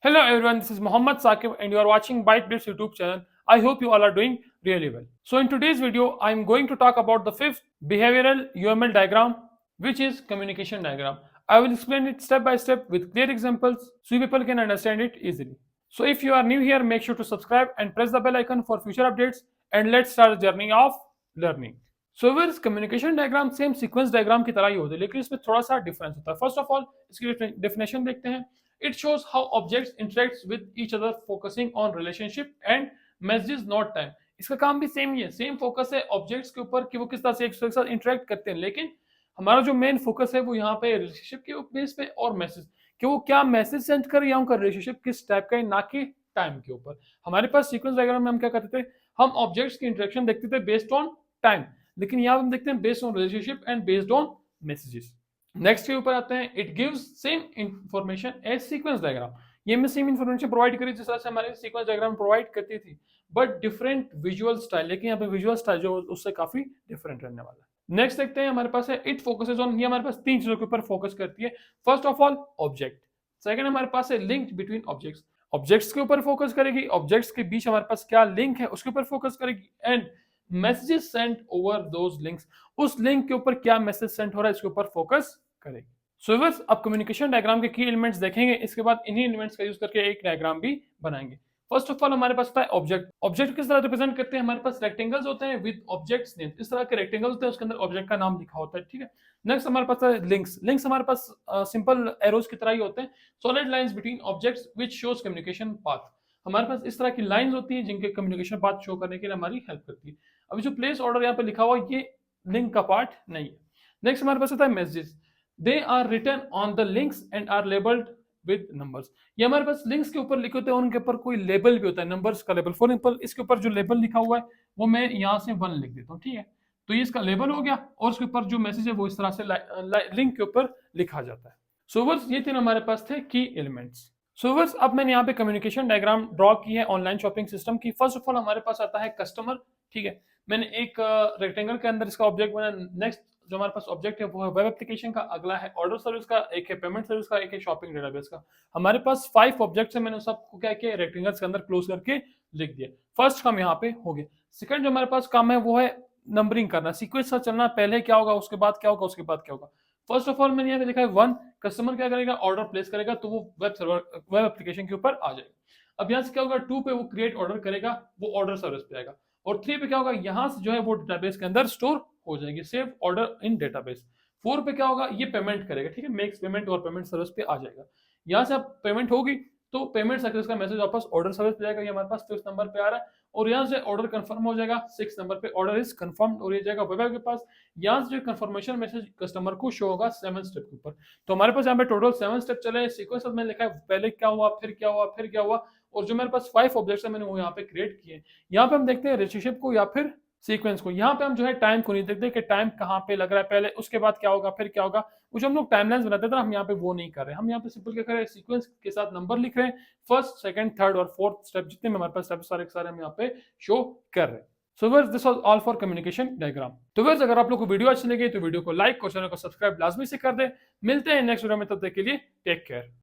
Hello everyone, this is Muhammad Saqib and you are watching ByteBlitz YouTube channel. I hope you all are doing really well. So in today's video, I am going to talk about the fifth behavioral UML diagram, which is communication diagram. I will explain it step by step with clear examples so people can understand it easily. So if you are new here, make sure to subscribe and press the bell icon for future updates and let's start the journey of learning. So where communication diagram same sequence diagram की तरह ही होता है लेकिन इसमें थोड़ा सा difference होता है. फर्स्ट ऑफ ऑल इसकी डेफिनेशन देखते हैं. It shows how objects interact with each other focusing on relationship and messages not time. इसका काम भी सेम ही है, सेम फोकस है ऑब्जेक्ट्स के ऊपर कि वो किस तरह से एक दूसरे के साथ इंटरेक्ट करते हैं, लेकिन हमारा जो मेन फोकस है वो यहाँ पे रिलेशनशिप के बेस पे और मैसेज कि वो क्या मैसेज सेंड कर या उनका रिलेशनशिप किस टाइप का है, ना कि टाइम के ऊपर. हमारे पास सीक्वेंस डायग्राम में हम क्या करते थे, हम ऑब्जेक्ट्स की इंटरेक्शन देखते थे बेस्ड ऑन टाइम, लेकिन यहां हम देखते हैं based on relationship and based on messages. Next के ऊपर आते हैं. It gives same information as sequence diagram. ये में सेम इंफॉर्मेशन प्रोवाइड करी जिस तरह से हमारे सीक्वेंस डायग्राम प्रोवाइड करती थी, बट डिफरेंट विजुअल स्टाइल. लेकिन यहाँ पे विजुअल स्टाइल जो उससे काफी डिफरेंट रहने वाला है. नेक्स्ट देखते हैं हमारे पास है इट फोकसेस ऑन. ये हमारे पास तीन चीजों के ऊपर फोकस करती है. First of all object. Second हमारे पास है लिंक बिटवीन ऑब्जेक्ट्स. ऑब्जेक्ट्स के ऊपर फोकस करेगी, ऑब्जेक्ट्स के बीच हमारे पास क्या लिंक है उसके ऊपर फोकस करेगी. And messages sent over those links, उस लिंक के ऊपर क्या मैसेज सेंड हो रहा है इसके ऊपर फोकस करेगी. सो व्यूअर्स, अब कम्युनिकेशन डायग्राम के की एलिमेंट्स देखेंगे, इसके बाद इन्हीं एलिमेंट्स का यूज करके एक डायग्राम भी बनाएंगे. फर्स्ट ऑफ ऑल हमारे पास होता है ऑब्जेक्ट. ऑब्जेक्ट किस तरह रिप्रेजेंट करते हैं, हमारे पास रेक्टेंगल्स होते हैं विद ऑब्जेक्ट्स नेम. इस तरह के रेक्टेंगल्स होते हैं, उसके अंदर ऑब्जेक्ट का नाम लिखा होता है. ठीक है. नेक्स्ट हमारे पास है लिंक्स. लिंक्स हमारे पास सिंपल एरोज की तरह ही होते हैं, solid lines between objects which shows communication path. हमारे पास इस तरह की लाइंस होती है जिनके कम्युनिकेशन पाथ शो करने के लिए हमारी हेल्प करती है. अभी जो प्लेस ऑर्डर यहाँ पे लिखा हुआ ये लिंक का पार्ट नहीं है. नेक्स्ट हमारे पास होता है messages. They are written on the links and are labelled with numbers. ये हमारे पास लिंक्स के ऊपर लिखे होते हैं, उनके ऊपर कोई लेबल भी होता है, नंबर्स का लेबल. फॉर एग्जांपल इसके ऊपर जो लेबल लिखा हुआ है वो मैं यहाँ से 1 लिख देता हूँ. ठीक है, तो ये इसका लेबल हो गया और उसके ऊपर जो मैसेज है वो इस तरह से लिंक के ऊपर लिखा जाता है. सो व्यूअर्स, ये तीन हमारे पास थे की एलिमेंट्स. सो व्यूअर्स, अब मैंने यहाँ पे कम्युनिकेशन डायग्राम ड्रॉ की है ऑनलाइन शॉपिंग सिस्टम की. फर्स्ट ऑफ ऑल हमारे पास आता है कस्टमर. ठीक है, मैंने एक रेक्टेंगल के अंदर इसका ऑब्जेक्ट बना. नेक्स्ट जो हमारे पास ऑब्जेक्ट है वो है वेब एप्लीकेशन का, अगला है ऑर्डर सर्विस का, एक है पेमेंट सर्विस का, एक है शॉपिंग डेटाबेस का. हमारे पास 5 ऑब्जेक्ट्स है, मैंने सबको क्या किया रेक्टेंगल्स के अंदर क्लोज करके लिख दिया. फर्स्ट काम यहाँ पे हो गया. सेकंड जो हमारे पास काम है वो है नंबरिंग करना, सीक्वेंस से चलना, पहले क्या होगा उसके बाद क्या होगा उसके बाद क्या होगा. फर्स्ट ऑफ ऑल मैंने यहाँ पे लिखा है 1. कस्टमर क्या करेगा, ऑर्डर प्लेस करेगा तो वो वेब सर्वर वेब एप्लीकेशन के ऊपर आ जाएगा. अब यहाँ से क्या होगा, 2 पे वो क्रिएट ऑर्डर करेगा, वो ऑर्डर सर्विस पे आएगा. और 3 पे क्या होगा, यहाँ से जो है वो डेटाबेस के अंदर स्टोर हो जाएगी, सेव ऑर्डर इन डेटाबेस. 4 पे क्या होगा, ये पेमेंट करेगा. ठीक है, मेक्स पेमेंट और पेमेंट सर्विस पे आ जाएगा. यहाँ से अब पेमेंट होगी तो पेमेंट सक्सेस का मैसेज वापस ऑर्डर सर्विस पे जाएगा. ये हमारे पास 5th नंबर पे आ रहा है और यहाँ से ऑर्डर कंफर्म हो जाएगा. 6th नंबर पे ऑर्डर इज कंफर्म्ड और ये जाएगा वेब के पास. यहाँ से जो कंफर्मेशन मैसेज कस्टमर को शो होगा 7 स्टेप के ऊपर. तो हमारे पास यहाँ पे टोटल 7 स्टेप चले. सीक्वेंस में लिखा है पहले क्या हुआ, फिर क्या हुआ, फिर क्या हुआ, और जो मेरे पास 5 ऑब्जेक्ट्स है मैंने वो यहाँ पे क्रिएट किए. यहाँ पे हम देखते हैं रिलेशनशिप को या फिर सीक्वेंस को. यहाँ पे हम जो है टाइम को नहीं देखते कि टाइम कहाँ पे लग रहा है, पहले उसके बाद क्या होगा फिर क्या होगा. वो जो हम लोग टाइमलाइंस बनाते थे हम यहाँ पे वो नहीं कर रहे. हम यहाँ पे सिंपल क्या कर रहे हैं, सीक्वेंस के साथ नंबर लिख रहे हैं. फर्स्ट, सेकंड, थर्ड और फोर्थ स्टेप जितने में हमारे पास स्टेप सारे सारे हम यहाँ पे शो कर रहे हैं. So viewers, this was all for communication diagram. तो व्यूअर्स, अगर आप लोग को वीडियो अच्छी लगी तो वीडियो को लाइक और चैनल को सब्सक्राइब लाजमी से कर दे. मिलते हैं नेक्स्ट वीडियो में, तब तक के लिए टेक केयर.